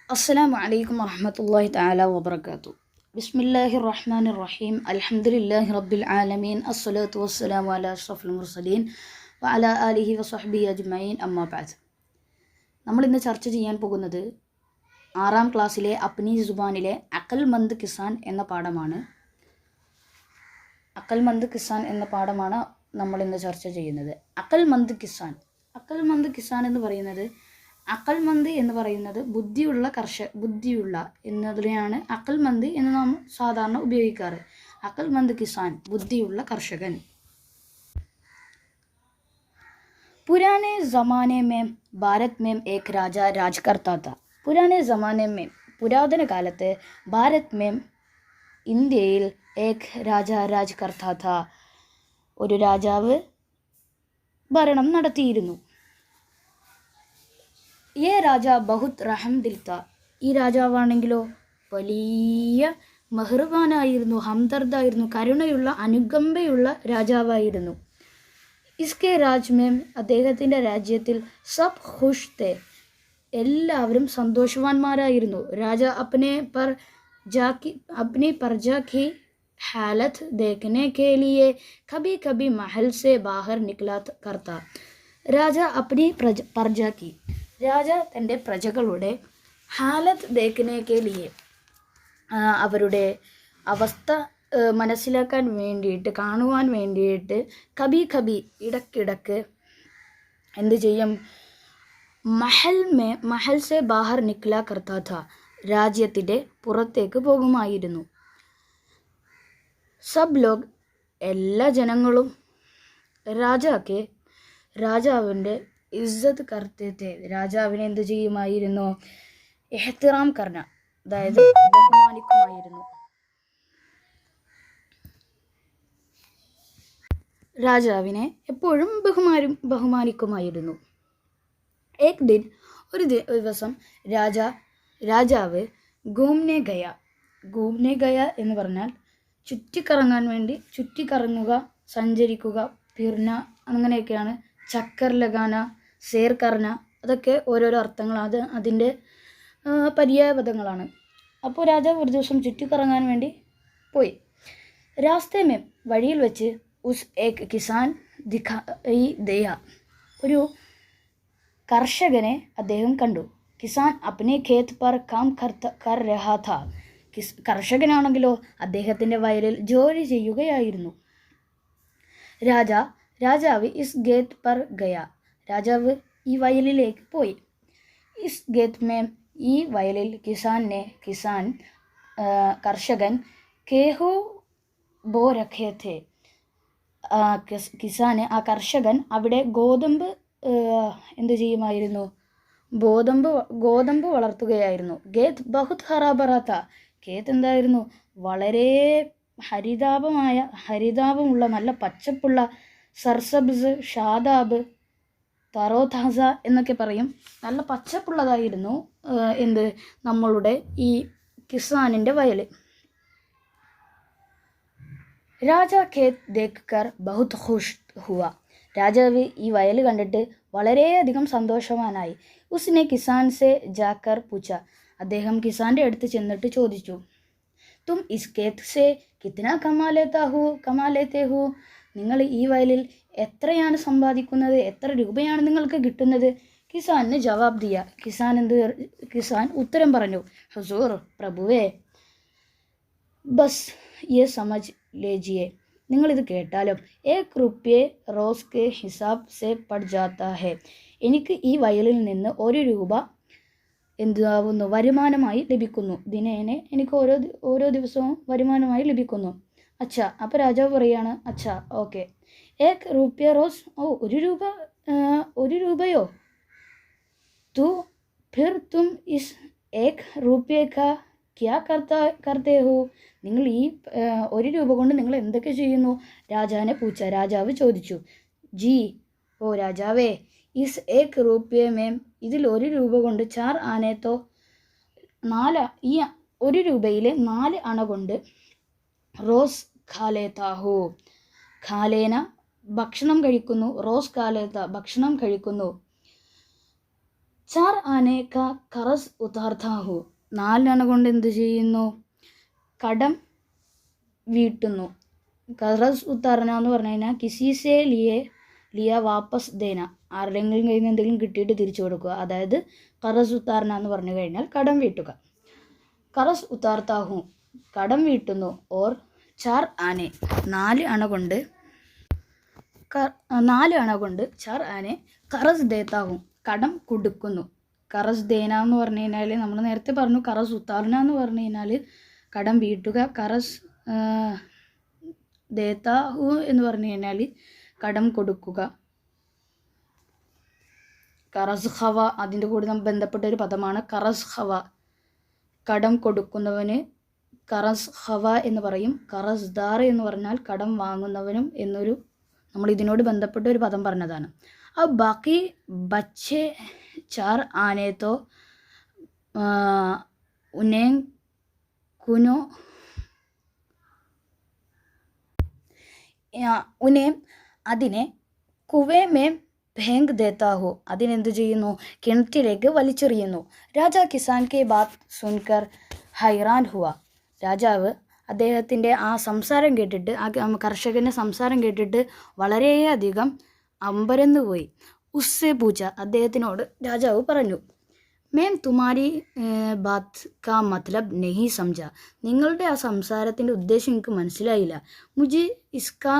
السلام عليكم ورحمة الله تعالى وبركاته. بسم الله الرحمن الرحيم. الحمد لله رب العالمين. الصلاة والسلام على أشرف المرسلين وعلى آله وصحبه أجمعين. أما بعد. നമ്മൾ ഇന്ന് ചർച്ച ചെയ്യാൻ പോകുന്നത് 6ാം ക്ലാസ്സിലെ അപ്നി സുബാനിലെ അക്കൽ മന്ദ് കിസാൻ എന്ന പാഠമാണ്. അക്കൽ മന്ദ് കിസാൻ എന്ന പാഠമാണ് നമ്മൾ ഇന്ന് ചർച്ച ചെയ്യുന്നത്. അക്കൽ മന്ദ് കിസാൻ എന്ന് പറയുന്നത്, അക്കൽ മന്ത് എന്ന് പറയുന്നത് ബുദ്ധിയുള്ള എന്നതിനെയാണ് അക്കൽ മന്ത് എന്ന് നാം സാധാരണ ഉപയോഗിക്കാറ്. അക്കൽ മന്ത് കിസാൻ, ബുദ്ധിയുള്ള കർഷകൻ. पुराने ज़माने में भारत में एक राजा राज करता था. പുരാതന കാലത്ത് ഭാരത് में ഇന്ത്യയിൽ ഏക് രാജ രാജ് കർത്താ ഥ, ഒരു രാജാവ് ഭരണം നടത്തിയിരുന്നു. യേ രാജ ബഹുത് റഹം ദിൽ ത, ഈ രാജാവാണെങ്കിലോ വലിയ മെഹർബാനായിരുന്നു, ഹംദർദായിരുന്നു, കരുണയുള്ള അനുകമ്പയുള്ള രാജാവായിരുന്നു. ഇസ്കെ രാജ് മേം, അദ്ദേഹത്തിൻ്റെ രാജ്യത്തിൽ സബ് ഖുഷ് തേ, എല്ലാവരും സന്തോഷവാന്മാരായിരുന്നു. രാജ अपनी प्रजा की हालत देखने के लिए कभी कभी महल से बाहर निकला करता. രാജ अपनी प्रजा की, രാജ തൻ്റെ പ്രജകളുടെ ഹാലത്ത് ദേഖനെ കെ ലിയെ, അവരുടെ അവസ്ഥ മനസ്സിലാക്കാൻ വേണ്ടിയിട്ട്, കാണുവാൻ വേണ്ടിയിട്ട്, ഇടയ്ക്കിടയ്ക്ക് എന്ത് ചെയ്യും, മഹൽ സെ ബാഹർ നിക്ലാ കർത്താ ഥ, രാജ്യത്തിൻ്റെ പുറത്തേക്ക് പോകുമായിരുന്നു. സബ് ലോഗ്, എല്ലാ ജനങ്ങളും രാജാവിൻ്റെ ഇസ്സത്ത് കർത്തേ ഥേ, രാജാവിനെ എന്ത് ചെയ്യുമായിരുന്നു, എഹ്തിറാം കർന, അതായത് ബഹുമാനിക്കുമായിരുന്നു. രാജാവിനെ എപ്പോഴും ബഹുമാനിക്കുമായിരുന്നു. ഏക് ദിൻ, ഒരു ദിവസം രാജാവ് ഗൂംനെ ഗയ എന്ന് പറഞ്ഞാൽ ചുറ്റിക്കറങ്ങുക, സഞ്ചരിക്കുക, പിർന, അങ്ങനെയൊക്കെയാണ്. ചക്കർ ലഗാന, സേർ കർന, അതൊക്കെ ഓരോരോ അർത്ഥങ്ങളാണ്, അതിൻ്റെ പര്യായപദങ്ങളാണ്. അപ്പോൾ രാജാവ് ഒരു ദിവസം ചുറ്റിക്കറങ്ങാൻ വേണ്ടി പോയി. രാസ്തേ മേം, വഴിയിൽ വെച്ച് ഉസ് ഏക് കിസാൻ ദിഖായി ദയ, ഒരു കർഷകനെ അദ്ദേഹം കണ്ടു. കിസാൻ അപ്നെ ഖേത് പർ കാം കർ രഹാ ഥാ, കർഷകനാണെങ്കിലോ അദ്ദേഹത്തിൻ്റെ വയലിൽ ജോലി ചെയ്യുകയായിരുന്നു. രാജാവ് ഇസ് ഖേത് പർ ഗയ, രാജാവ് ഈ വയലിലേക്ക് പോയി. ഇസ് ഖേത് മേം, ഈ വയലിൽ കിസാൻ കർഷകൻ കേഹു ബോ രഖേ ഥേ, ആ കർഷകൻ അവിടെ ഗോതമ്പ് എന്ത് ചെയ്യുമായിരുന്നു, ഗോതമ്പ് വളർത്തുകയായിരുന്നു. ഗേത് ബഹുത് ഹറാബറാത്ത, ഗേത് എന്തായിരുന്നു, വളരെ ഹരിതാപമുള്ള, നല്ല പച്ചപ്പുള്ള, സർസബ്സ്, ഷാദാബ്, തറോതാസ എന്നൊക്കെ പറയും, നല്ല പച്ചപ്പുള്ളതായിരുന്നു നമ്മളുടെ ഈ കിസാനിൻ്റെ വയൽ. രാജാ ഖേത് ദേഖ് കർ ബഹുത് ഖുഷ് ഹുവ, രാജാവ് ഈ വയൽ കണ്ടിട്ട് വളരെയധികം സന്തോഷവാനായി. ഉസ്നെ കിസാൻ സെ ജാക്കർ പൂച്ച, അദ്ദേഹം കിസാൻ്റെ അടുത്ത് ചെന്നിട്ട് ചോദിച്ചു, തും ഇസ് ഖേത് സെ കിത്ന കമാലേത്തെ ഹു, നിങ്ങൾ ഈ വയലിൽ എത്രയാണ് സമ്പാദിക്കുന്നത്, എത്ര രൂപയാണ് നിങ്ങൾക്ക് കിട്ടുന്നത്? കിസാന് ജവാബ് ദിയ, കിസാൻ ഉത്തരം പറഞ്ഞു, ഹുസൂർ, പ്രഭുവേ, ബസ് യെ സമജ് ലേജിയെ, നിങ്ങളിത് കേട്ടാലും, ഏക് റുപ്യേ റോസ് കെ ഹിസാബ് സെ പഡ് ജാത്താ ഹെ, എനിക്ക് ഈ വയലിൽ നിന്ന് 1 രൂപ എന്താവുന്നു, വരുമാനമായി ലഭിക്കുന്നു. ദിനേനെ എനിക്ക് ഓരോ ദിവസവും വരുമാനമായി ലഭിക്കുന്നു. അച്ഛാ, അപ്പോൾ രാജാവ് പറയാണ്, അച്ഛാ, ഓക്കെ. ഏക് റുപ്യ റോസ്, ഓ, 1 രൂപയോ? ഫിർ തും ഇസ് ഏക് റുപ്യ കാ ക്യാ കർത്തേ ഹോ, നിങ്ങൾ ഈ 1 രൂപ കൊണ്ട് നിങ്ങൾ എന്തൊക്കെ ചെയ്യുന്നു? രാജാവ് ചോദിച്ചു. ജി, ഓ രാജാവേ, ഇസ് ഏക് റുപ്യ മേം, ഇതിൽ 1 രൂപ കൊണ്ട് 4 ആനേത്തോ, ഈ 1 രൂപയിലെ 4 അണ കൊണ്ട് റോസ് ഖാലേത്താ ഹോ, ഖാലേന ഭക്ഷണം കഴിക്കുന്നു, റോസ് ഖാലേത്ത ഭക്ഷണം കഴിക്കുന്നു, ചാർ ആനെ കാ കറസ് ഉതാർത്താ ഹോ, 4 അണ കൊണ്ട് എന്ത് ചെയ്യുന്നു? കടം വീട്ടുന്നു. കറസ് ഉത്താർന എന്ന് പറഞ്ഞു കഴിഞ്ഞാൽ കിസിസെ ലിയ വാപ്പസ് ദേന, ആരുടെയെങ്കിലും കയ്യിൽ നിന്ന് എന്തെങ്കിലും കിട്ടിയിട്ട് തിരിച്ചു കൊടുക്കുക. അതായത് കറസ് ഉത്താർന എന്ന് പറഞ്ഞു കഴിഞ്ഞാൽ കടം വീട്ടുക. കറസ് ഉത്താർത്താ ഹൂ, കടം വീട്ടുന്നു. ഓർ ചാർ ആനെ, 4 അണ കൊണ്ട് 4 അണ കൊണ്ട് ചാർ ആനെ കറസ് ദേത്താ ഹൂ, കടം കൊടുക്കുന്നു. കറസ് ദേന എന്ന് പറഞ്ഞു കഴിഞ്ഞാൽ നമ്മൾ നേരത്തെ പറഞ്ഞു. കറസ് ഉത്താർന എന്ന് പറഞ്ഞു കഴിഞ്ഞാൽ കടം വീട്ടുക. കറസ് ദേത്താ ഹൂ എന്ന് പറഞ്ഞു കഴിഞ്ഞാൽ കടം കൊടുക്കുക. കറസ് ഹവ അതിൻ്റെ കൂടെ നമ്മൾ ബന്ധപ്പെട്ട ഒരു പദമാണ് കറസ് ഹവ. കടം കൊടുക്കുന്നവന് കറസ് ഹവ എന്ന് പറയും. കറസ് ദാർ എന്ന് പറഞ്ഞാൽ കടം വാങ്ങുന്നവനും എന്നൊരു നമ്മൾ ഇതിനോട് ബന്ധപ്പെട്ട ഒരു പദം പറഞ്ഞതാണ്. अब बाकी बच्चे 4 आने तो उन्हें അതിനെ കുവേ മേം ഫേങ്ക് ദേത്താ ഹോ, അതിനെന്ത് ചെയ്യുന്നു? കിണറ്റിലേക്ക് വലിച്ചെറിയുന്നു. രാജാ കിസാൻ കെ ബാത് സുൻകർ ഹൈറാൻ ഹുവ, രാജാവ് അദ്ദേഹത്തിൻ്റെ ആ സംസാരം കേട്ടിട്ട്, ആ കർഷകൻ്റെ സംസാരം കേട്ടിട്ട് വളരെയധികം അമ്പരന്ന് പോയി. ഉസ്സെ പൂച്ച, അദ്ദേഹത്തിനോട് രാജാവ് പറഞ്ഞു, മേം തുമാരി ബാത് കാ മത്ലബ് നെഹി സംജ, നിങ്ങളുടെ ആ സംസാരത്തിൻ്റെ ഉദ്ദേശം എനിക്ക് മനസ്സിലായില്ല. മുജി ഇസ്കാ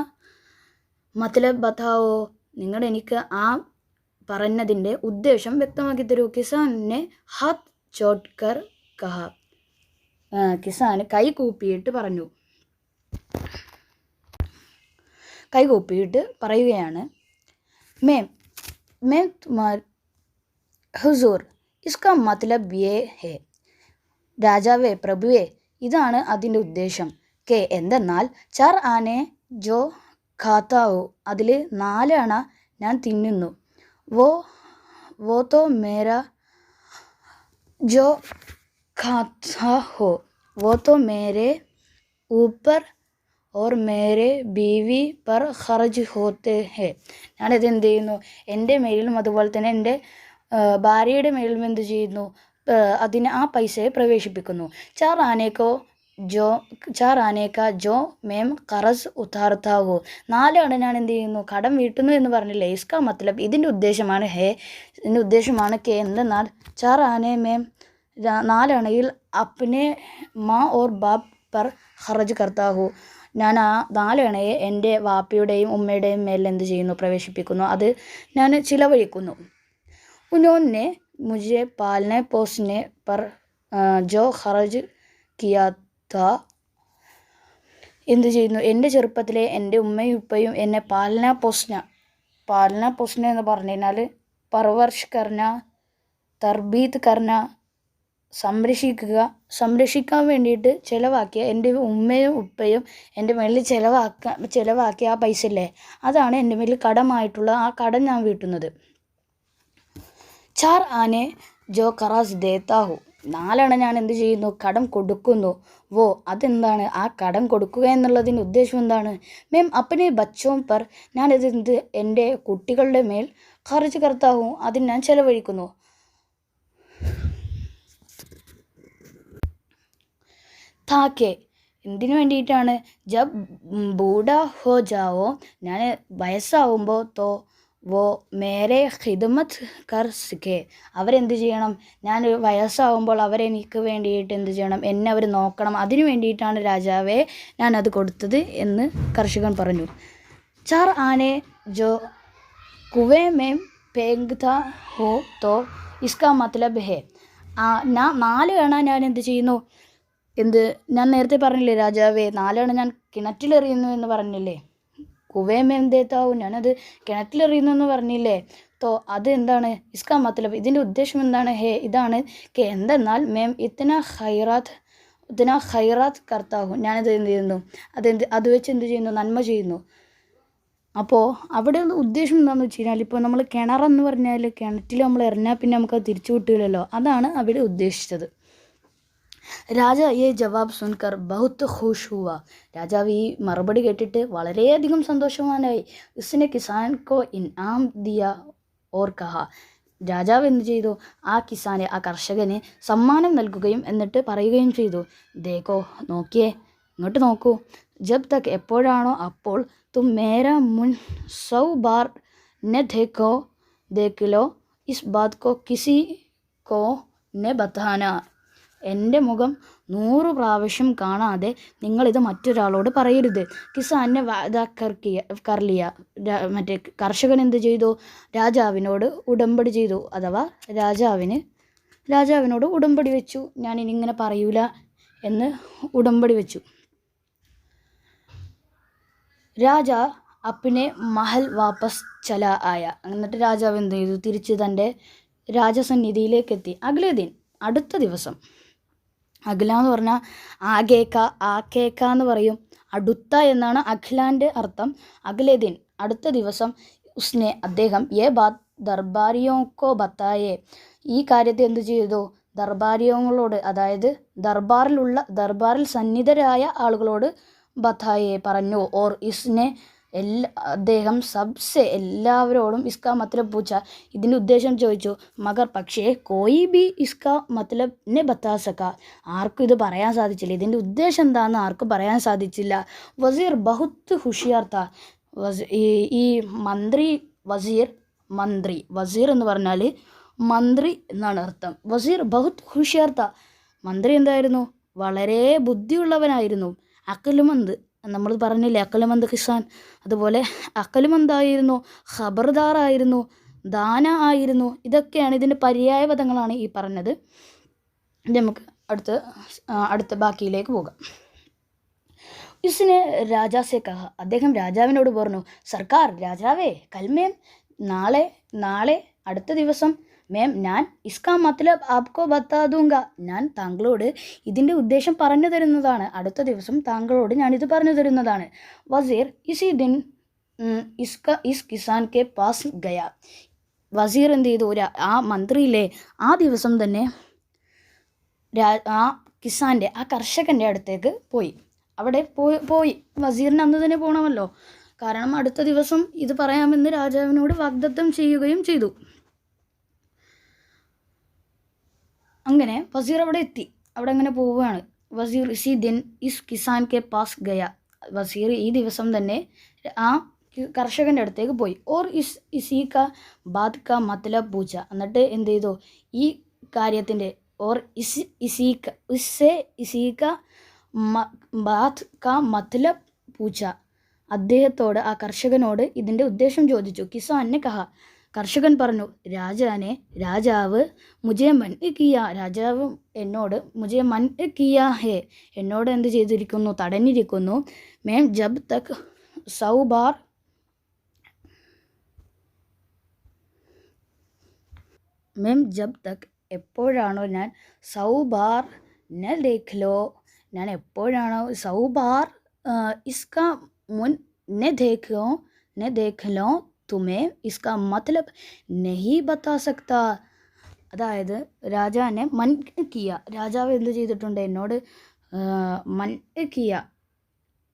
മത്ലബ് ബതാവോ, നിങ്ങൾ എനിക്ക് ആ പറഞ്ഞതിൻ്റെ ഉദ്ദേശം വ്യക്തമാക്കി തരൂ. കിസാനെ ഹാത്ത് ചോട്ട്കർ കഹ, കിസാൻ കൈ കൂപ്പിയിട്ട് പറഞ്ഞു, കൈ കൂപ്പിയിട്ട് പറയുകയാണ്, मैं तुम्हारे हुजूर इसका मतलब ये है, രാജാവേ പ്രഭുവേ ഇതാണ് അതിൻ്റെ ഉദ്ദേശം. കെ എന്തെന്നാൽ 4 ആനെ ജോ ഖാത്താവോ, അതിൽ 4 അണ ഞാൻ തിന്നുന്നു. വോ തോ മേരാ ജോ ഖാത്താ ഹോ, വോ തോ മേരെ ഊപ്പർ or Mere Beevi per Kharj ഹോത്തെ ഹേ, ഞാനത് എന്ത് ചെയ്യുന്നു? എൻ്റെ മേലും അതുപോലെ തന്നെ എൻ്റെ ഭാര്യയുടെ മേലും എന്ത് ചെയ്യുന്നു? അതിന് ആ പൈസയെ പ്രവേശിപ്പിക്കുന്നു. 4 ആനേക്ക ജോ മേം കറസ് ഉത്താർത്താ ഹോ, 4 അണ ഞാൻ എന്ത് ചെയ്യുന്നു? കടം വീട്ടുന്നു എന്ന് പറഞ്ഞില്ലേ? ഇസ്കാ മത്ലബ്, ഇതിൻ്റെ ഉദ്ദേശമാണ് ഇതിൻ്റെ ഉദ്ദേശമാണ് കെ എന്തെന്നാൽ 4 ആനെ മേം 4 അണയിൽ അപ്നെ മാ ഓർ ബാപ്പ് പർ ഖർജ് കർത്താ ഹോ, ഞാൻ ആ 4 അണയെ എൻ്റെ വാപ്പയുടെയും ഉമ്മയുടെയും മേൽ എന്ത് ചെയ്യുന്നു? പ്രവേശിപ്പിക്കുന്നു, അത് ഞാൻ ചിലവഴിക്കുന്നു. ഉന്നോനെ മുझे പാലനെ പോസ്നെ പർ ജോ ഖർജ് കിയാ താ, എന്ത് ചെയ്യുന്നു? എൻ്റെ ചെറുപ്പത്തിലെ എൻ്റെ ഉമ്മയും ഉപ്പയും എന്നെ പാലന പോസ്ന എന്ന് പറഞ്ഞു കഴിഞ്ഞാൽ പർവർഷ് കർന, തർബീത്ത് കർന, സംരക്ഷിക്കാൻ വേണ്ടിയിട്ട് ചിലവാക്കിയ എൻ്റെ ഉമ്മയും ഉപ്പയും എൻ്റെ മേലിൽ ചിലവാക്കിയ ആ പൈസ ഇല്ലേ, അതാണ് എൻ്റെ മേലിൽ കടമായിട്ടുള്ള ആ കടം ഞാൻ വീട്ടുന്നത്. 4 ആനെ ജോ കറാസ് ദേത്താ ഹോ, 4 അണ ഞാൻ എന്ത് ചെയ്യുന്നു? കടം കൊടുക്കുന്നു. അതെന്താണ്? ആ കടം കൊടുക്കുക എന്നുള്ളതിൻ്റെ ഉദ്ദേശം എന്താണ്? മേം അപ്പനെ ബച്ചോം പർ, ഞാനിത് എൻ്റെ കുട്ടികളുടെ മേൽ ഖർജ് കർത്താ ഹൂ, അതിന് ഞാൻ ചിലവഴിക്കുന്നു. താക്കെ, എന്തിനു വേണ്ടിയിട്ടാണ്? ജബ് ബൂഡ ഹോ ജാവോ, ഞാൻ വയസ്സാവുമ്പോൾ തോ വോ മേരെ ഖിദ്മത്ത് കർ സിക്കെ, അവരെന്ത് ചെയ്യണം? ഞാൻ വയസ്സാവുമ്പോൾ അവരെനിക്ക് വേണ്ടിയിട്ട് എന്ത് ചെയ്യണം? എന്നെ അവർ നോക്കണം. അതിനു വേണ്ടിയിട്ടാണ് രാജാവേ ഞാനത് കൊടുത്തത് എന്ന് കർഷകൻ പറഞ്ഞു. 4 ആനെ ജോ കുവേ മേം ഫേങ്ക്താ ഹോ തോ ഇസ്കാ മത്ലബ് ഹേ, 4 അണ ഞാൻ എന്ത് ചെയ്യുന്നു? ഞാൻ നേരത്തെ പറഞ്ഞില്ലേ രാജാവേ, 4 അണ ഞാൻ കിണറ്റിലെറിയുന്നു എന്ന് പറഞ്ഞില്ലേ? കുവേ മേം ദേത്താവും, ഞാനത് കിണറ്റിലെറിയുന്നു എന്ന് പറഞ്ഞില്ലേ? തോ അത് എന്താണ്? ഇസ്കാ മത്ലബ്, ഇതിൻ്റെ ഉദ്ദേശം എന്താണ്? ഇതാണ് കെ എന്തെന്നാൽ മേം ഇത്തന ഖൈറാത്ത് കർത്താവും, ഞാനത് എന്ത് ചെയ്യുന്നു? അത് വെച്ച് എന്ത് ചെയ്യുന്നു? നന്മ ചെയ്യുന്നു. അപ്പോൾ അവിടെ ഉദ്ദേശം എന്താണെന്ന് വെച്ച് കഴിഞ്ഞാൽ, ഇപ്പോൾ നമ്മൾ കിണറെന്ന് പറഞ്ഞാൽ കിണറ്റിൽ നമ്മൾ എറിഞ്ഞാൽ പിന്നെ നമുക്കത് തിരിച്ചു കിട്ടില്ലല്ലോ, അതാണ് അവിടെ ഉദ്ദേശിച്ചത്. രാജാ യേ ജവാബ് സുൻകർ ബഹുത്ത് ഖുഷ് ഹുവ, രാജാവ് ഈ മറുപടി കേട്ടിട്ട് വളരെയധികം സന്തോഷവാനായി. ഉസ്നെ കിസാൻ കോ ഇനാം ദിയ ഓർ കഹ, രാജാവ് എന്ത് ചെയ്തു? ആ കിസാനെ, ആ കർഷകന് സമ്മാനം നൽകുകയും എന്നിട്ട് പറയുകയും ചെയ്തു, ദേക്കോ, നോക്കിയേ, ഇങ്ങോട്ട് നോക്കൂ, ജബ് തക് എപ്പോഴാണോ അപ്പോൾ തും മേര മുൻ 100 ബാർ നെ ദേഖ് ലോ ഇസ് ബാത് കോ കിസി കോ നെ ബതാന. എൻ്റെ മുഖം 100 പ്രാവശ്യം കാണാതെ നിങ്ങളിത് മറ്റൊരാളോട് പറയരുത്. കിസാനെ വാദ കർലിയ. മറ്റേ കർഷകൻ എന്ത് ചെയ്തു? രാജാവിനോട് ഉടമ്പടി ചെയ്തു. അഥവാ രാജാവിനോട് ഉടമ്പടി വെച്ചു, ഞാൻ ഇനി ഇങ്ങനെ പറയൂല എന്ന് ഉടമ്പടി വെച്ചു. രാജ അപ്പിനെ മഹൽ വാപ്പസ് ചല ആയ. എന്നിട്ട് രാജാവ് എന്ത് ചെയ്തു? തിരിച്ച് തൻ്റെ രാജസന്നിധിയിലേക്ക് എത്തി. അഗ്ലേ ദിൻ, അടുത്ത ദിവസം. അഖില എന്ന് പറഞ്ഞാൽ ആകേക്ക എന്ന് പറയും. അടുത്ത എന്നാണ് അഖിലാൻ്റെ അർത്ഥം. അഗ്ലേ ദിൻ, അടുത്ത ദിവസം. ഉസ്നെ, അദ്ദേഹം യേ ബാത് ദർബാരിയോക്കോ ബത്തായേ, ഈ കാര്യത്തെ എന്ത് ചെയ്തു? ദർബാരിയോങ്ങളോട്, അതായത് ദർബാറിൽ സന്നിധരായ ആളുകളോട് ബത്തായേ പറഞ്ഞു. ഓർ ഇസ്നെ, അദ്ദേഹം സബ്സെ, എല്ലാവരോടും ഇസ്കാ മത്ലബ് പൂച്ച, ഇതിൻ്റെ ഉദ്ദേശം ചോദിച്ചു. മഗർ, പക്ഷേ കോയി ബി ഇസ്കാ മത്ലബ് നെ ബത്താ സക, ആർക്കും ഇത് പറയാൻ സാധിച്ചില്ല. ഇതിൻ്റെ ഉദ്ദേശം എന്താണെന്ന് ആർക്കും പറയാൻ സാധിച്ചില്ല. വസീർ ബഹുത്ത് ഹുഷിയാർ താ. ഈ വസീർ എന്ന് പറഞ്ഞാൽ മന്ത്രി എന്നാണ് അർത്ഥം. വസീർ ബഹുത്ത് ഹുഷിയാർ താ, മന്ത്രി എന്തായിരുന്നു? വളരെ ബുദ്ധിയുള്ളവനായിരുന്നു. അക്കലുമന്ത്, നമ്മൾ പറഞ്ഞില്ലേ അക്കലുമന്ത് കിസാൻ, അതുപോലെ അക്കലുമന്തായിരുന്നു, ഖബർദാറായിരുന്നു, ദാന ആയിരുന്നു. ഇതൊക്കെയാണ് ഇതിൻ്റെ പര്യായ പദങ്ങളാണ് ഈ പറഞ്ഞത്. നമുക്ക് അടുത്ത ബാക്കിയിലേക്ക് പോകാം. ഇസ്നെ രാജാസെ കഹ, അദ്ദേഹം രാജാവിനോട് പറഞ്ഞു, സർക്കാർ, രാജാവേ, കൽമേം, നാളെ അടുത്ത ദിവസം, മേം, ഞാൻ ഇസ്കാ മത്ലബ് ആപ്കോ ബത്താ ദൂങ്ക, ഞാൻ താങ്കളോട് ഇതിൻ്റെ ഉദ്ദേശം പറഞ്ഞു തരുന്നതാണ്. അടുത്ത ദിവസം താങ്കളോട് ഞാനിത് പറഞ്ഞു തരുന്നതാണ്. വസീർ ഇസി ദിൻ ഇസ് കിസാൻ കെ പാസ് ഗയ. വസീർ എന്ത് ചെയ്തു? ആ മന്ത്രിയിലെ ആ ദിവസം തന്നെ ആ കിസാൻ്റെ, ആ കർഷകൻ്റെ അടുത്തേക്ക് പോയി. അവിടെ പോയി വസീറിന് അന്ന് തന്നെ പോകണമല്ലോ, കാരണം അടുത്ത ദിവസം ഇത് പറയാമെന്ന് രാജാവിനോട് വാഗ്ദത്തം ചെയ്യുകയും ചെയ്തു. അങ്ങനെ വസീർ അവിടെ എത്തി. അവിടെ അങ്ങനെ പോവുകയാണ്. വസീർ ഇസി ദിൻ ഇസ് കിസാൻ കെ പാസ് ഗയ. വസീർ ഈ ദിവസം തന്നെ ആ കർഷകൻ്റെ അടുത്തേക്ക് പോയി. ഓർ ഇസി കാ ബാത് കാ മത്ലബ് പൂച്ച, എന്നിട്ട് എന്ത് ചെയ്തു? ഈ കാര്യത്തിൻ്റെ ഓർ ഇസി കാ ബാത് കാ മത്ലബ് പൂച്ച, അദ്ദേഹത്തോട്, ആ കർഷകനോട് ഇതിൻ്റെ ഉദ്ദേശം ചോദിച്ചു. കിസാനെ കഹ, കർഷകൻ പറഞ്ഞു, രാജാവ് മുജെ മൻ കിയ, രാജാവ് എന്നോട് മുജെ മൻ കിയ ഹേ, എന്നോട് എന്ത് ചെയ്തിരിക്കുന്നു? തടഞ്ഞിരിക്കുന്നു. മേം ജബ് തക് 100 ബാർ എപ്പോഴാണോ ഞാൻ 100 ബാർ നെ ദേഖ് ലോ, ഞാൻ എപ്പോഴാണോ 100 ബാർ ഇസ്കാ മുൻ നെ ദേഖ് ലോ തുമേ ഇസ്കാ മത്ലബ് നഹി ബത്താ സക്താ. അതായത് രാജാവിനെ മൻ കിയ, രാജാവ് എന്ത് ചെയ്തിട്ടുണ്ട്? എന്നോട് മൻ കിയ,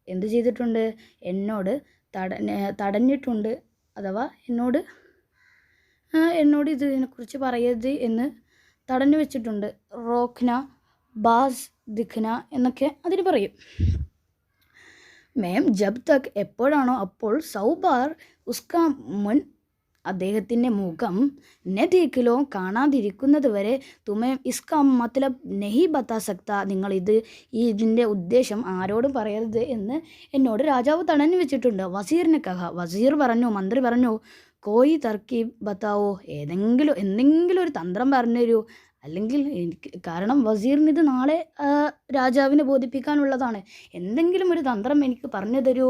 എന്ത് ചെയ്തിട്ടുണ്ട്? എന്നോട് തടഞ്ഞിട്ടുണ്ട്, അഥവാ എന്നോട് ഇതിനെക്കുറിച്ച് പറയരുത് എന്ന് തടഞ്ഞു വെച്ചിട്ടുണ്ട്. റോഖ്ന, ബാസ് ദിഖ്ന എന്നൊക്കെ അതിന് പറയും. മേം ജബ് തക് എപ്പോഴാണോ അപ്പോൾ 100 ബാർ ഉസ്കാ മുൻ, അദ്ദേഹത്തിൻ്റെ മുഖം നെ ദേഖ്ലോ, കാണാതിരിക്കുന്നത് വരെ തുമേം ഇസ്കാ മത്ലബ് നഹി ബത്താ സക്ത, നിങ്ങൾ ഇതിൻ്റെ ഉദ്ദേശം ആരോടും പറയരുത് എന്ന് എന്നോട് രാജാവ് തടഞ്ഞു വെച്ചിട്ടുണ്ട്. വസീറിനെ കഹ, വസീർ പറഞ്ഞു, മന്ത്രി പറഞ്ഞു, കോയി തർക്കീബ് ബത്താവോ, എന്തെങ്കിലും ഒരു തന്ത്രം പറഞ്ഞു തരൂ, അല്ലെങ്കിൽ കാരണം വസീറിന് ഇത് നാളെ രാജാവിനെ ബോധിപ്പിക്കാനുള്ളതാണ്. എന്തെങ്കിലും ഒരു തന്ത്രം എനിക്ക് പറഞ്ഞു തരൂ.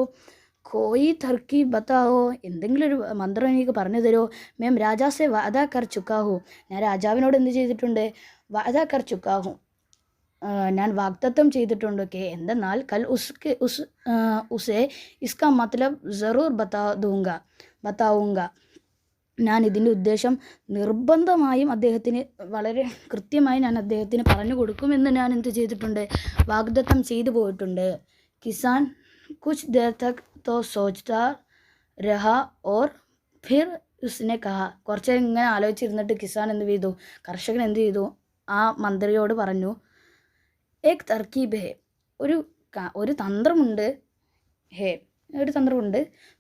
കോയി തർക്കീബ് ബത്താവോ, എന്തെങ്കിലും ഒരു മന്ത്രം എനിക്ക് പറഞ്ഞു തരുമോ. മേം രാജാസെ വാദാ കർ ചുക്കാഹു, ഞാൻ രാജാവിനോട് എന്ത് ചെയ്തിട്ടുണ്ട്? വാദാ കർ ചുക്കാഹു, ഞാൻ വാഗ്ദത്തം ചെയ്തിട്ടുണ്ട്. എന്തെന്നാൽ കൽ ഉസേ ഇസ്കാ മത്ലബ് ജറൂർ ബത്താവുങ്ക, ഞാൻ ഇതിൻ്റെ ഉദ്ദേശം നിർബന്ധമായും അദ്ദേഹത്തിന് വളരെ കൃത്യമായി ഞാൻ അദ്ദേഹത്തിന് പറഞ്ഞു കൊടുക്കുമെന്ന് ഞാൻ എന്ത് ചെയ്തിട്ടുണ്ട്? വാഗ്ദത്തം ചെയ്തു പോയിട്ടുണ്ട്. കിസാൻ കുച്ച് ദേർ തക് तो सोचता रहा और फिर ഉസ്നെ കഹ. കുറച്ച് ഇങ്ങനെ ആലോചിച്ചിരുന്നിട്ട് കിസാൻ എന്ത് ചെയ്തു, കർഷകൻ എന്ത് ചെയ്തു, ആ മന്ത്രിയോട് പറഞ്ഞു, ഏക് തർക്കീബ് ഹേ, ഒരു തന്ത്രമുണ്ട്, ഹേ ഒരു തന്ത്രമുണ്ട്,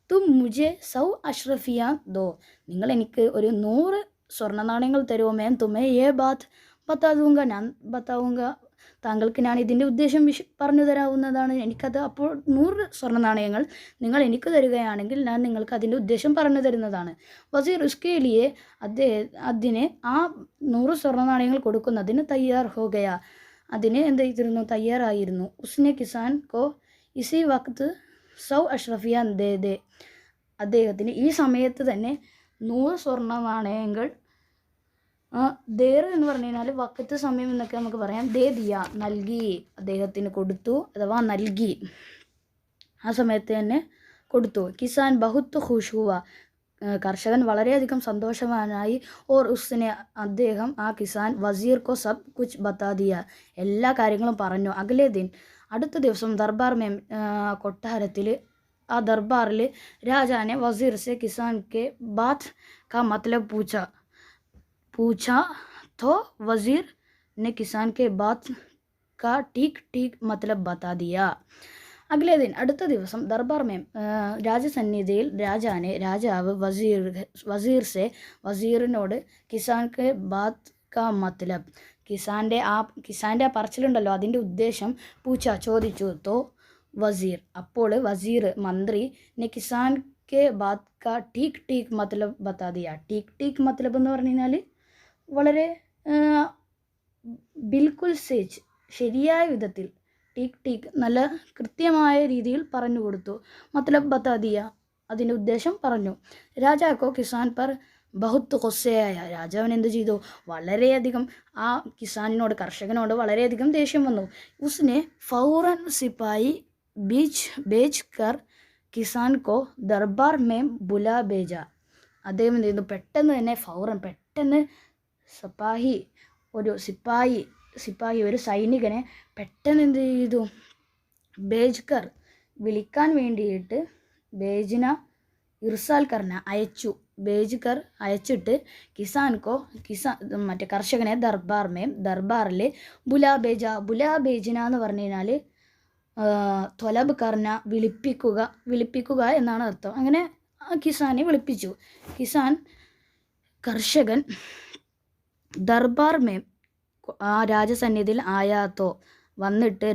തും മുജെ 100 അഷ്റഫിയ ദോ, നിങ്ങൾ എനിക്ക് ഒരു 100 സ്വർണ്ണ നാണയങ്ങൾ തരുമോ, മേം തുമേ യേ ബാത്ത് ബത്താദൂങ്ക, ഞാൻ ബത്താവുങ്ക, താങ്കൾക്ക് ഞാൻ ഇതിൻ്റെ ഉദ്ദേശം പറഞ്ഞു തരാവുന്നതാണ്. എനിക്കത് അപ്പോൾ 100 സ്വർണ്ണ നാണയങ്ങൾ നിങ്ങൾ എനിക്ക് തരികയാണെങ്കിൽ ഞാൻ നിങ്ങൾക്ക് അതിൻ്റെ ഉദ്ദേശം പറഞ്ഞു തരുന്നതാണ്. വസീർ ഉസ്കേലിയെ അതിന് ആ 100 സ്വർണ്ണ നാണയങ്ങൾ കൊടുക്കുന്നതിന് തയ്യാർ ഹോഗയ, അതിന് എന്ത് ചെയ്തിരുന്നു, തയ്യാറായിരുന്നു. ഉസ്നെ കിസാൻ കോ ഇസി വക്ത് 100 അഷ്റഫിയ ദേ, അദ്ദേഹത്തിന് ഈ സമയത്ത് തന്നെ 100 സ്വർണ്ണ നാണയങ്ങൾ, ദേർ എന്ന് പറഞ്ഞു കഴിഞ്ഞാൽ വക്കത്ത് സമയം എന്നൊക്കെ നമുക്ക് പറയാം, ദേ ദിയ നൽകി, അദ്ദേഹത്തിന് കൊടുത്തു അഥവാ നൽകി, ആ സമയത്ത് തന്നെ കൊടുത്തു. കിസാൻ ബഹുത്ത് ഖുഷ് ഹുവ, കർഷകൻ വളരെയധികം സന്തോഷവാനായി. ഓർ ഉസ്നെ, അദ്ദേഹം ആ കിസാൻ വസീർ കോ സബ് കുച്ച് ബത്താ ദിയ, എല്ലാ കാര്യങ്ങളും പറഞ്ഞു. അഗലേ ദിൻ, അടുത്ത ദിവസം ദർബാർ മേം, കൊട്ടാരത്തിൽ, ആ ദർബാറിൽ രാജാനെ വസീർ സെ കിസാൻ കെ ബാത്ത് കാ മത്ലബ് पूछा तो वज़ीर ने किसान के बात का ठीक ठीक मतलब बता दिया. അഗ്ലേ ദിൻ, അടുത്ത ദിവസം ദർബാർ മേം, രാജസന്നിധിയിൽ രാജാവ് വസീറിനോട് കിസാൻ കെ ബാത്ത് കാ മത്ലബ്, കിസാൻ്റെ ആ പറച്ചിലുണ്ടല്ലോ അതിൻ്റെ ഉദ്ദേശം ചോദിച്ചു. തോ വസീർ, അപ്പോൾ വസീർ മന്ത്രി നെ കിസാൻ കെ ബാത്ത് കാ ടീക്ക് ടീക്ക് മത്ലബ് ബത്താ ദിയ. ടീക്ക് മത്ലബ് എന്ന് പറഞ്ഞു കഴിഞ്ഞാൽ വളരെ ബിൽക്കുൽ സേജ്, ശരിയായ വിധത്തിൽ, ടീക്ക് നല്ല കൃത്യമായ രീതിയിൽ പറഞ്ഞു കൊടുത്തു. മത്ലബ് ബത്താ ദിയ, അതിൻ്റെ ഉദ്ദേശം പറഞ്ഞു. രാജാക്കോ കിസാൻ പർ ബഹുത്ത് ഗുസ്സയായ, രാജാവൻ എന്ത് ചെയ്തു, വളരെയധികം ആ കിസാനിനോട്, കർഷകനോട് വളരെയധികം ദേഷ്യം വന്നു. ഉസ്നെ ഫൗറൻ സിപ്പായി ബേജ് കർ കിസാൻ കോ ദർബാർ മേം ബുലാ ബേജ, അദ്ദേഹം എന്ത് ചെയ്തു, പെട്ടെന്ന് തന്നെ പെട്ടെന്ന് സിപ്പാഹി ഒരു സൈനികനെ പെട്ടെന്ന് എന്ത് ചെയ്തു, ബേജ്കർ വിളിക്കാൻ വേണ്ടിയിട്ട്, ബേജിന ഇർസാൽ കർന ബേജ്കർ അയച്ചിട്ട്, കിസാൻ മറ്റേ കർഷകനെ ദർബാറിൽ ബുലാബേജിന എന്ന് പറഞ്ഞു കഴിഞ്ഞാൽ ത്വലബ് കർന വിളിപ്പിക്കുക എന്നാണ് അർത്ഥം. അങ്ങനെ കിസാനെ വിളിപ്പിച്ചു. കർഷകൻ ദർബാർ മേം, ആ രാജസന്നിധിയിൽ ആയാത്തോ വന്നിട്ട്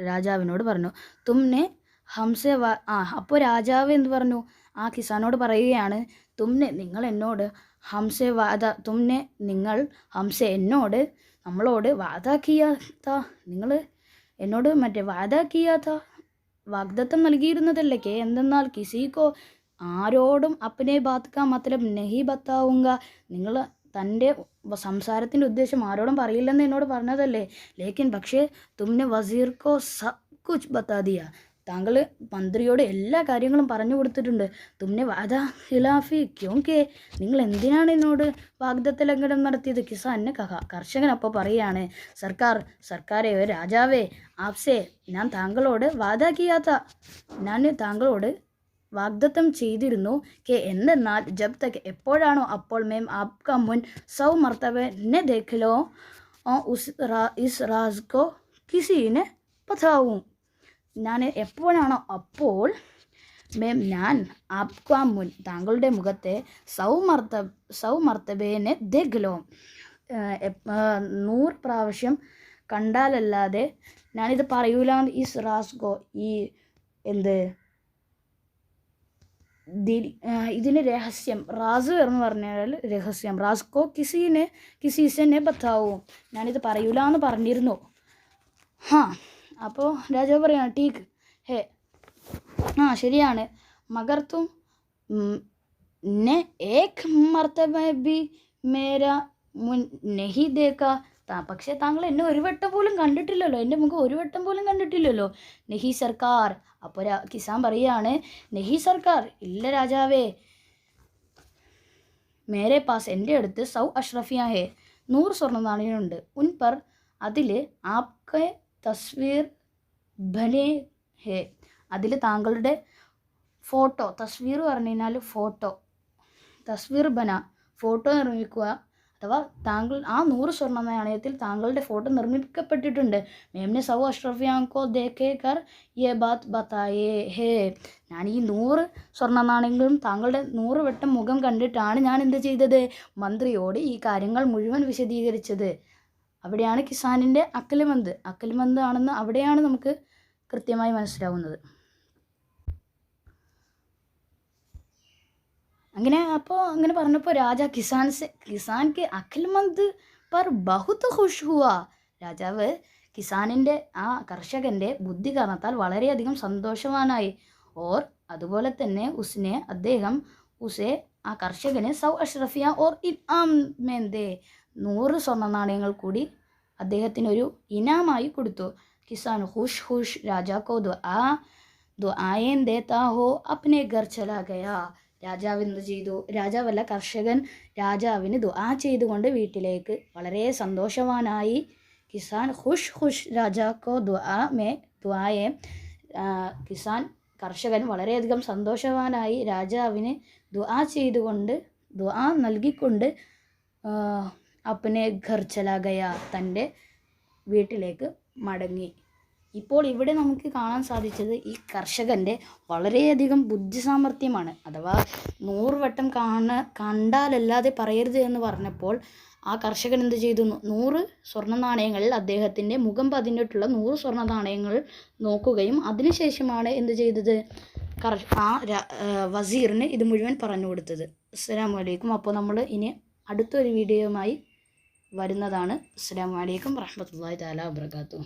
രാജാവിനോട് പറഞ്ഞു, തുമ്നെ ഹംസെ അപ്പോൾ രാജാവ് എന്ത് പറഞ്ഞു, ആ കിസാനോട് പറയുകയാണ്, നിങ്ങൾ എന്നോട് എന്നോട് നമ്മളോട് നിങ്ങൾ എന്നോട് വാഗ്ദത്തം നൽകിയിരുന്നതല്ലേ, എന്തെന്നാൽ കിസിക്കോ, ആരോടും അപ്പനെ ബാത്ത് കാ മത്ലബ് നഹി ബത്താവുങ്ക, നിങ്ങൾ തൻ്റെ സംസാരത്തിൻ്റെ ഉദ്ദേശം ആരോടും പറയില്ലെന്ന് എന്നോട് പറഞ്ഞതല്ലേ. ലേക്കിൻ പക്ഷേ തുമ്നെ വസീർക്കോ സബ് കുച്ച് ബത്താ ദിയ, താങ്കൾ മന്ത്രിയോട് എല്ലാ കാര്യങ്ങളും പറഞ്ഞു കൊടുത്തിട്ടുണ്ട്. തുമ്നെ വാദാ ഖിലാഫി ക്യോങ്കെ, നിങ്ങൾ എന്തിനാണ് എന്നോട് വാഗ്ദത്ത ലംഘനം നടത്തിയത്. കിസാനെ കർഷകൻ അപ്പോൾ പറയുകയാണ്, സർക്കാരെ രാജാവേ, ആപ്സെ ഞാൻ താങ്കളോട് ഞാൻ താങ്കളോട് വാഗ്ദത്തം ചെയ്തിരുന്നു, എന്തെന്നാൽ ജബ് തക്, എപ്പോഴാണോ, അപ്പോൾ മേം ആപ്കാ മുൻ 100 മർത്തബ നെ ദേഖ് ലോ ഇസ് റാസ് കോ കിസിനെ ബതാവും, ഞാൻ എപ്പോഴാണോ അപ്പോൾ ഞാൻ ആപ്കാ മുൻ, താങ്കളുടെ മുഖത്തെ 100 മർത്തബേനെ ദേഖ് ലോ, 100 പ്രാവശ്യം കണ്ടാലല്ലാതെ ഞാനിത് പറയൂല. ഇസ് റാസ് കോ, ഈ ഇതിന് രഹസ്യം, റാസ് എന്ന് പറഞ്ഞാൽ രഹസ്യം, റാസ്കോ കിസീനെ ബത്താവും, ഞാനിത് പറയൂല എന്ന് പറഞ്ഞിരുന്നു. അപ്പോൾ രാജാവ് പറയാണ്, ടീക്ക് ഹേ, ശരിയാണ്, മഗർ തും നെ ഏക് മർത്തബ ബി മേരാ മുൻ നഹി ദേഖാ, പക്ഷേ താങ്കൾ എന്നെ ഒരു വട്ടം പോലും കണ്ടിട്ടില്ലല്ലോ, എൻ്റെ മുഖം ഒരു വട്ടം പോലും കണ്ടിട്ടില്ലല്ലോ. നഹി സർക്കാർ, അപ്പോൾ കിസാൻ പറയുകയാണ്, നഹി സർക്കാർ, ഇല്ല രാജാവേ, മേരെ പാസ്, എൻ്റെ അടുത്ത് 100 അഷ്റഫിയ ഹേ, 100 സ്വർണ്ണ നാണയമുണ്ട്. ഉൻ പർ, അതിൽ ആപ്കെ തസ്വീർ ബനെ ഹേ, അതിൽ താങ്കളുടെ ഫോട്ടോ, തസ്വീർ പറഞ്ഞു കഴിഞ്ഞാൽ ഫോട്ടോ, തസ്വീർ ബന, ഫോട്ടോ നിർമ്മിക്കുക, അഥവാ താങ്കൾ ആ 100 സ്വർണ്ണ നാണയത്തിൽ താങ്കളുടെ ഫോട്ടോ നിർമ്മിക്കപ്പെട്ടിട്ടുണ്ട്. മേംനെ 100 അഷ്റഫിയാങ്കോ ദേഖേ കർ യേ ബാത് ബതായേ ഹേ. ഞാൻ ഈ 100 സ്വർണ്ണ നാണയങ്ങളും താങ്കളുടെ 100 വട്ടം മുഖം കണ്ടിട്ടാണ് ഞാൻ എന്ത് ചെയ്തത്, മന്ത്രിയോട് ഈ കാര്യങ്ങൾ മുഴുവൻ വിശദീകരിച്ചത്. അവിടെയാണ് കിസാനിൻ്റെ അക്കൽമന്ത് ആണെന്ന് അവിടെയാണ് നമുക്ക് കൃത്യമായി മനസ്സിലാവുന്നത്. അങ്ങനെ പറഞ്ഞപ്പോൾ രാജ കിസാൻ കെ അക്കൽമന്ത് പർ ബഹുത് ഖുഷ് ഹുവാ. രാജാവ് കിസാനിൻ്റെ ആ കർഷകൻ്റെ ബുദ്ധി കാരണത്താൽ വളരെയധികം സന്തോഷവാനായി. ഓർ അതുപോലെ തന്നെ അദ്ദേഹം ആ കർഷകന് 100 അഷ്റഫിയ ഓർ ഇനാം മേം ദേ, 100 സ്വർണ്ണ നാണയങ്ങൾ കൂടി അദ്ദേഹത്തിനൊരു ഇനാമായി കൊടുത്തു. കിസാൻ ഖുഷ് രാജാക്കോ ദുആയേൻ ദേതാ ഹോ അപ്നെ ഘർ ചലാ ഗയാ. കർഷകൻ രാജാവിന് ദുആ ചെയ്തുകൊണ്ട് വീട്ടിലേക്ക് വളരെ സന്തോഷവാനായി. കിസാൻ ഖുഷ് രാജാക്കോ ദുആയെ കിസാൻ കർഷകൻ വളരെയധികം സന്തോഷവാനായി രാജാവിന് ദുആ നൽകിക്കൊണ്ട് അപ്നെ ഘർ ചലാ ഗയാ, തൻ്റെ വീട്ടിലേക്ക് മടങ്ങി. ഇപ്പോൾ ഇവിടെ നമുക്ക് കാണാൻ സാധിച്ചത് ഈ കർഷകൻ്റെ വളരെയധികം ബുദ്ധിസാമർഥ്യമാണ്. അഥവാ 100 വട്ടം കണ്ടാലല്ലാതെ പറയരുത് എന്ന് പറഞ്ഞപ്പോൾ ആ കർഷകൻ എന്ത് ചെയ്തു, 100 സ്വർണ്ണ നാണയങ്ങളിൽ അദ്ദേഹത്തിൻ്റെ മുഖം പതിഞ്ഞിട്ടുള്ള 100 സ്വർണ്ണ നാണയങ്ങൾ നോക്കുകയും അതിനുശേഷമാണ് എന്ത് ചെയ്തത്, വസീറിന് ഇത് മുഴുവൻ പറഞ്ഞു കൊടുത്തത്. അസ്സലാമു അലൈക്കും. അപ്പോൾ നമ്മൾ ഇനി അടുത്തൊരു വീഡിയോയുമായി വരുന്നതാണ്. അസ്സലാമു അലൈക്കും വറഹ്മത്തുള്ളാഹി തആല വബറകാതുഹു.